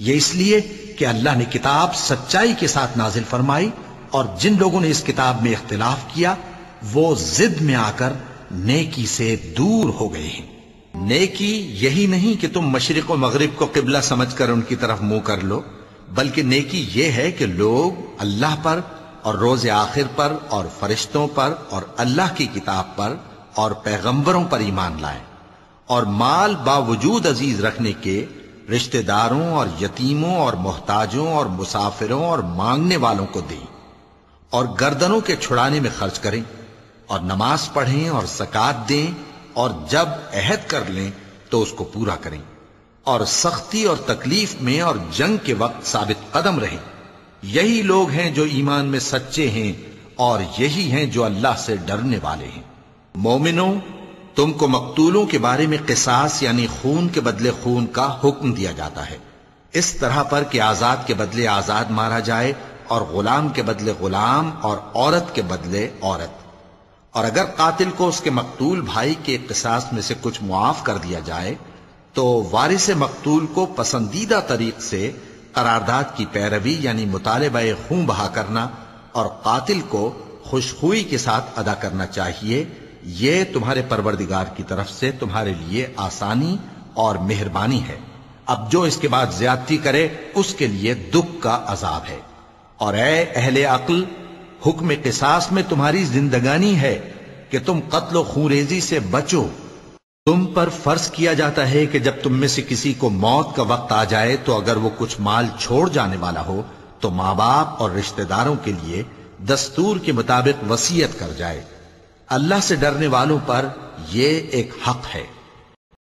یہ اس لیے کہ اللہ نے کتاب سچائی کے ساتھ نازل فرمائی، اور جن لوگوں نے اس کتاب میں اختلاف کیا وہ ضد میں آ کر نیکی سے دور ہو گئے ہیں۔ نیکی یہی نہیں کہ تم مشرق و مغرب کو قبلہ سمجھ کر ان کی طرف منہ کر لو، بلکہ نیکی یہ ہے کہ لوگ اللہ پر اور روز آخر پر اور فرشتوں پر اور اللہ کی کتاب پر اور پیغمبروں پر ایمان لائیں، اور مال باوجود عزیز رکھنے کے رشتہ داروں اور یتیموں اور محتاجوں اور مسافروں اور مانگنے والوں کو دیں، اور گردنوں کے چھڑانے میں خرچ کریں، اور نماز پڑھیں اور زکوٰۃ دیں، اور جب عہد کر لیں تو اس کو پورا کریں، اور سختی اور تکلیف میں اور جنگ کے وقت ثابت قدم رہیں۔ یہی لوگ ہیں جو ایمان میں سچے ہیں، اور یہی ہیں جو اللہ سے ڈرنے والے ہیں۔ مومنوں، تم کو مقتولوں کے بارے میں قصاص یعنی خون کے بدلے خون کا حکم دیا جاتا ہے، اس طرح پر کہ آزاد کے بدلے آزاد مارا جائے، اور غلام کے بدلے غلام، اور عورت کے بدلے عورت۔ اور اگر قاتل کو اس کے مقتول بھائی کے قصاص میں سے کچھ معاف کر دیا جائے تو وارث مقتول کو پسندیدہ طریق سے قرارداد کی پیروی یعنی مطالبہ خون بہا کرنا اور قاتل کو خوشخوئی کے ساتھ ادا کرنا چاہیے۔ یہ تمہارے پروردگار کی طرف سے تمہارے لیے آسانی اور مہربانی ہے۔ اب جو اس کے بعد زیادتی کرے اس کے لیے دکھ کا عذاب ہے۔ اور اے اہل عقل، حکم قصاص میں تمہاری زندگانی ہے کہ تم قتل و خونریزی سے بچو۔ تم پر فرض کیا جاتا ہے کہ جب تم میں سے کسی کو موت کا وقت آ جائے تو اگر وہ کچھ مال چھوڑ جانے والا ہو تو ماں باپ اور رشتہ داروں کے لیے دستور کے مطابق وصیت کر جائے۔ اللہ سے ڈرنے والوں پر یہ ایک حق ہے۔